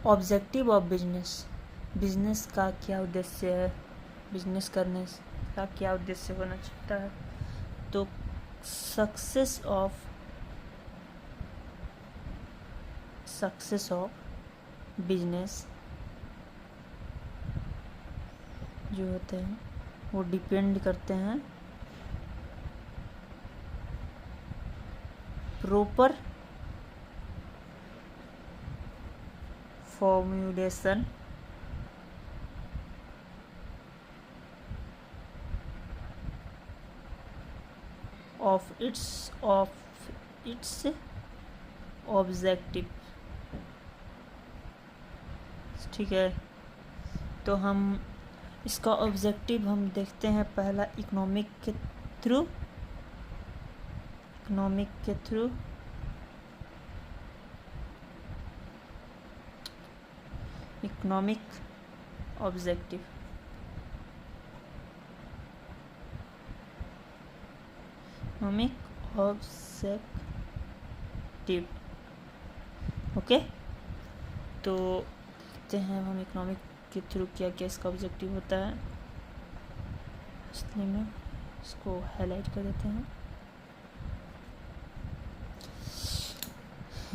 Objective of business, business का क्या उद्देश्य है, बिजनेस करने का क्या उद्देश्य होना चाहता है। तो सक्सेस ऑफ बिजनेस जो होते हैं वो डिपेंड करते हैं proper formulation of its objective. ठीक है, तो हम इसका ऑब्जेक्टिव हम देखते हैं। पहला इकोनॉमिक के थ्रू इकोनॉमिक ऑब्जेक्टिव, ओके। तो देखते हैं हम इकोनॉमिक के थ्रू क्या क्या इसका ऑब्जेक्टिव होता है। इसलिए मैं इसको हाईलाइट कर देते हैं।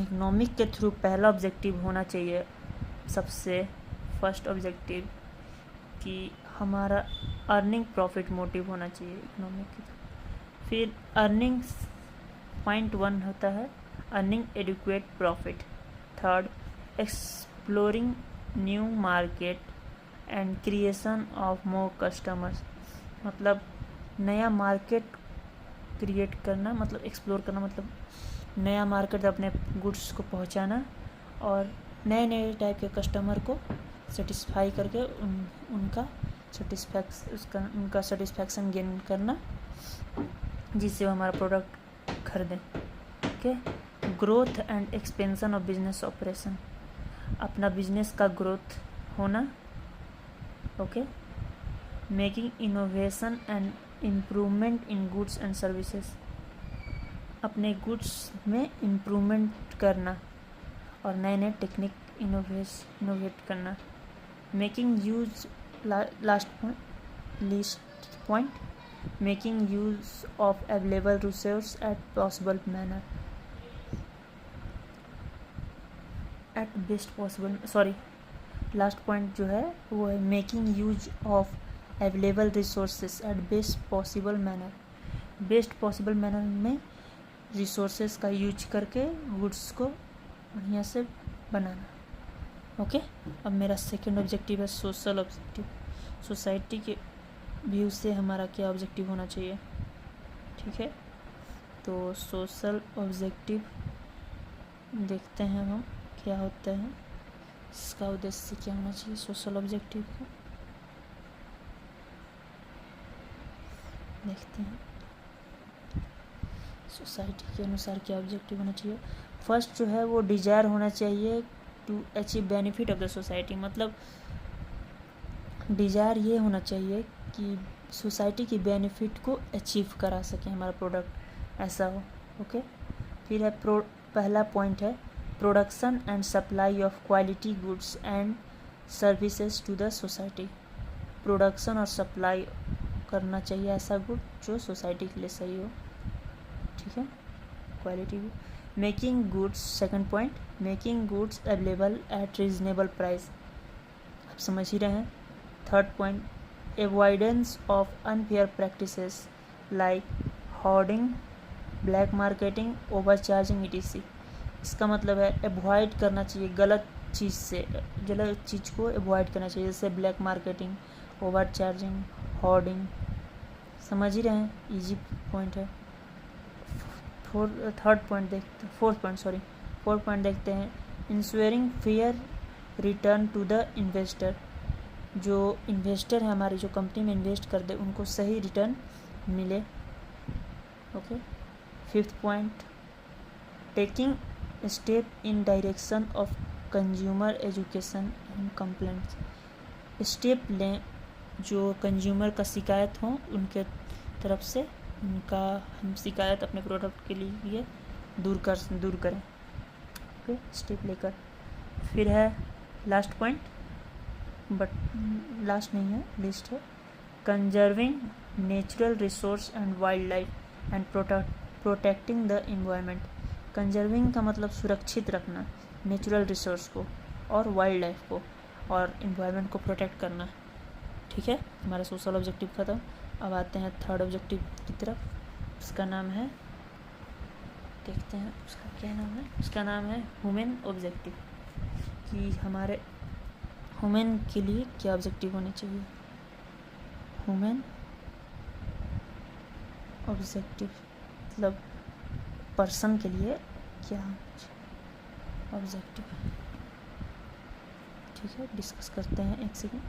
इकोनॉमिक के थ्रू पहला ऑब्जेक्टिव होना चाहिए, सबसे फर्स्ट ऑब्जेक्टिव, कि हमारा अर्निंग प्रॉफिट मोटिव होना चाहिए इकोनॉमिक के थ्रू। फिर अर्निंग पॉइंट 1 होता है earning adequate profit. Third, exploring new market and creation of more customers, मतलब नया मार्केट क्रिएट करना, मतलब एक्सप्लोर करना, मतलब नया मार्केट अपने गुड्स को पहुंचाना और नए नए टाइप के कस्टमर को सेटिस्फाई करके उनका सेटिस्फैक्शन गेन करना, जिससे वो हमारा प्रोडक्ट खरीदें। Okay. Growth and expansion of business operation, अपना बिजनेस का ग्रोथ होना। Okay. Making innovation and improvement in goods and services, अपने गुड्स में इम्प्रूवमेंट करना और नए नए टेक्निक इनोवेट करना। Making use last point making use of available resource at possible manner, at best possible, sorry, last point जो है वो है making use of available resources at best possible manner. Best possible manner में resources का use करके goods को बढ़िया से बनाना। ओके। अब मेरा सेकंड ऑब्जेक्टिव है सोशल ऑब्जेक्टिव, सोसाइटी के व्यू से हमारा क्या ऑब्जेक्टिव होना चाहिए। ठीक है, तो सोशल ऑब्जेक्टिव देखते हैं हम क्या होता है, इसका उद्देश्य क्या होना चाहिए सोशल ऑब्जेक्टिव का, देखते हैं सोसाइटी के अनुसार क्या ऑब्जेक्टिव होना चाहिए। फर्स्ट जो है वो डिजायर होना चाहिए to achieve benefit of the society, मतलब डिजायर ये होना चाहिए कि सोसाइटी की बेनिफिट को अचीव करा सके हमारा प्रोडक्ट, ऐसा हो। ओके। फिर है पहला पॉइंट है production and supply of quality goods and services to the society, production और सप्लाई करना चाहिए ऐसा गुड जो सोसाइटी के लिए सही हो। ठीक है, quality. Making goods, second point, making goods available at reasonable price, आप समझ ही रहे हैं। Third point, avoidance of unfair practices like hoarding, black marketing, over charging etc। इसका मतलब है एवॉइड करना चाहिए गलत चीज़ को एवॉइड करना चाहिए, जैसे black marketing, over charging, hoarding, समझ ही रहे हैं, इजी पॉइंट है। फोर्थ पॉइंट देखते हैं insuring fair return to the investor, जो इन्वेस्टर है हमारी जो कंपनी में इन्वेस्ट कर दे उनको सही रिटर्न मिले। Okay. Fifth point, taking step in direction of consumer education and complaints, step लें जो कंज्यूमर का शिकायत हो उनके तरफ से, उनका हम शिकायत अपने प्रोडक्ट के लिए दूर करें। ओके, स्टेप लेकर। फिर है लास्ट पॉइंट, बट लास्ट नहीं है, लिस्ट है, conserving natural resource and wild life and protecting the environment. Conserving का मतलब सुरक्षित रखना नेचुरल रिसोर्स को और वाइल्ड लाइफ को और इन्वायरमेंट को प्रोटेक्ट करना। ठीक है, हमारा सोशल ऑब्जेक्टिव खत्म। अब आते हैं थर्ड ऑब्जेक्टिव की तरफ। उसका नाम है, देखते हैं उसका क्या नाम है। उसका नाम है ह्यूमन ऑब्जेक्टिव, कि हमारे ह्यूमन के लिए क्या ऑब्जेक्टिव होने चाहिए। ह्यूमन ऑब्जेक्टिव मतलब पर्सन के लिए क्या ऑब्जेक्टिव। ठीक है, डिस्कस करते हैं, एक second.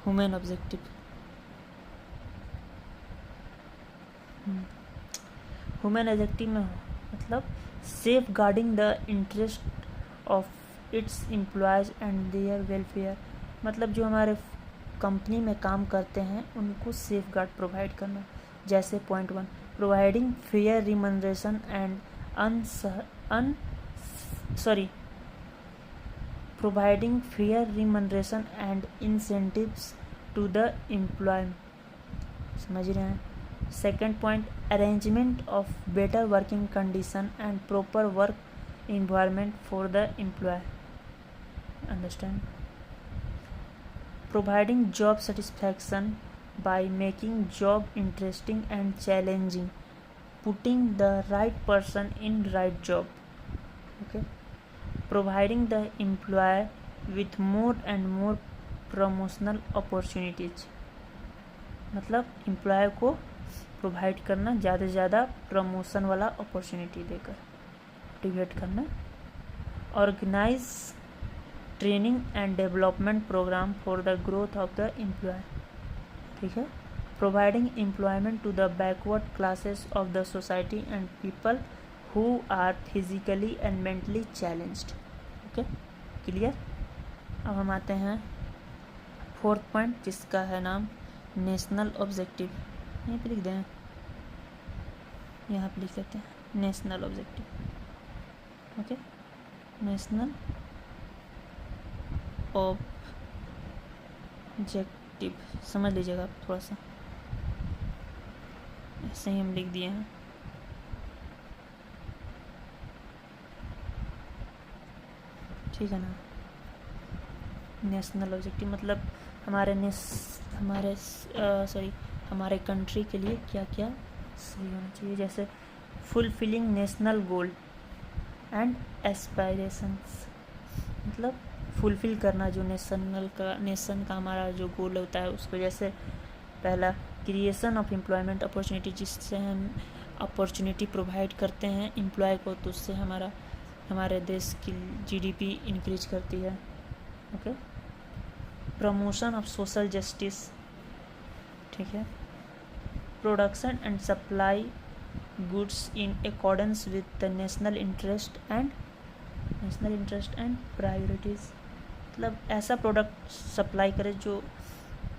Human objective, human objective में मतलब safeguarding the interest of its employees and their welfare. मतलब जो हमारे कंपनी में काम करते हैं उनको सेफ गार्ड प्रोवाइड करना। जैसे point 1, providing fair remuneration and providing fair remuneration and incentives to the employee। समझ रहे हैं। Second point, arrangement of better working condition and proper work environment for the employee। Understand? Providing job satisfaction by making job interesting and challenging, putting the right person in right job। Okay, providing the employee with more and more promotional opportunities। मतलब employ को provide करना ज़्यादा से ज़्यादा promotion वाला opportunity देकर motivate करना। Organise training and development programme for the growth of the employee. ठीक है, providing employment to the backward classes of the society and people who are physically and mentally challenged. Okay, clear. अब हम आते हैं fourth point, जिसका है नाम national objective. यहीं पे लिख दें, यहाँ पे लिख देते हैं national objective. Okay, national objective समझ लीजिएगा आप, थोड़ा सा ऐसे ही हम लिख दिए हैं। ठीक है ना। नेशनल ऑब्जेक्टिव मतलब हमारे कंट्री के लिए क्या क्या सही होना चाहिए। जैसे fulfilling national goal and aspirations, मतलब फुलफिल करना जो नेशन का हमारा जो गोल होता है उसको। जैसे पहला, क्रिएशन ऑफ एम्प्लॉयमेंट अपॉर्चुनिटी, जिससे हम अपॉर्चुनिटी प्रोवाइड करते हैं एम्प्लॉय को, तो उससे हमारे देश की जीडीपी इंक्रीज करती है। Okay, promotion of social justice. ठीक है, production and supply goods in accordance with the national interest and priorities. मतलब ऐसा प्रोडक्ट सप्लाई करे जो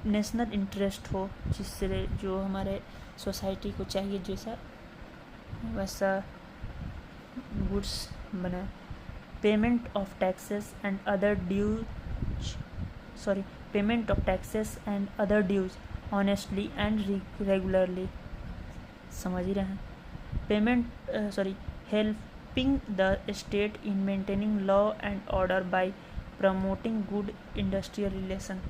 नेशनल इंटरेस्ट हो, जिससे जो हमारे सोसाइटी को चाहिए जैसा वैसा गुड्स बना। Payment of taxes and other dues honestly and regularly. समझ ही रहे हैं। Helping the state in maintaining law and order by promoting good industrial relation.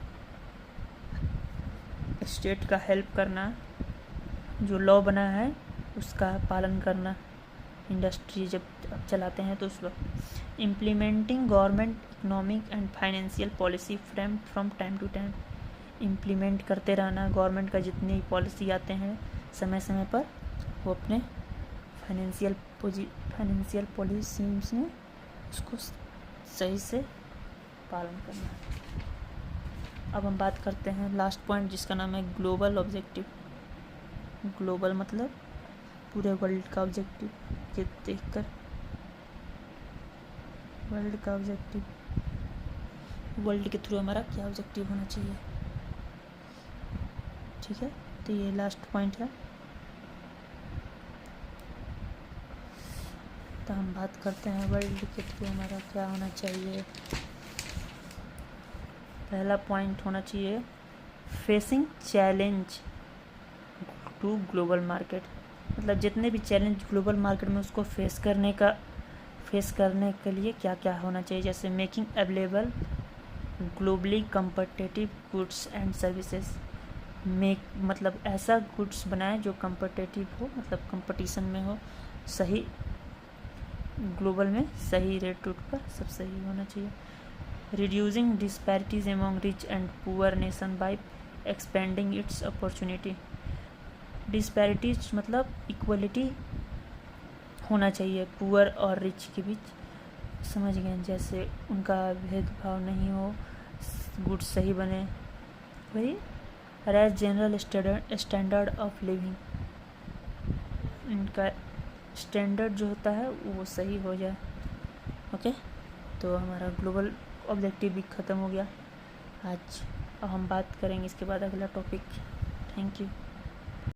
State का हेल्प करना, जो लॉ बना है उसका पालन करना, इंडस्ट्री जब चलाते हैं तो उस वक्त। Implementing government economic and financial policy from time to time. Implement करते रहना गवर्नमेंट का जितनी पॉलिसी आते हैं समय समय पर, वो अपने फाइनेंशियल पॉलिसी में उसको सही से पालन करना। अब हम बात करते हैं लास्ट पॉइंट, जिसका नाम है ग्लोबल ऑब्जेक्टिव। ग्लोबल मतलब पूरे वर्ल्ड का ऑब्जेक्टिव के देखकर, वर्ल्ड का ऑब्जेक्टिव, वर्ल्ड के थ्रू हमारा क्या ऑब्जेक्टिव होना चाहिए। ठीक है, तो ये लास्ट पॉइंट है। तो हम बात करते हैं वर्ल्ड के थ्रू हमारा क्या होना चाहिए। पहला पॉइंट होना चाहिए facing challenge to global market, मतलब जितने भी चैलेंज ग्लोबल मार्केट में उसको फेस करने के लिए क्या क्या होना चाहिए। जैसे making available globally competitive goods and services, मतलब ऐसा गुड्स बनाएं जो कंपटिटिव हो, मतलब कंपटीशन में हो, सही ग्लोबल में सही रेट रूट पर सब सही होना चाहिए। Reducing disparities among rich and poor nation by expanding it's opportunity. Disparities मतलब इक्वलिटी होना चाहिए पुअर और रिच के बीच, समझ गए, जैसे उनका भेदभाव नहीं हो, गुड्स सही बने, वही raise general standard of living, इनका स्टैंडर्ड जो होता है वो सही हो जाए। ओके, तो हमारा ग्लोबल ऑब्जेक्टिव भी ख़त्म हो गया आज। अब हम बात करेंगे इसके बाद अगला टॉपिक। Thank you.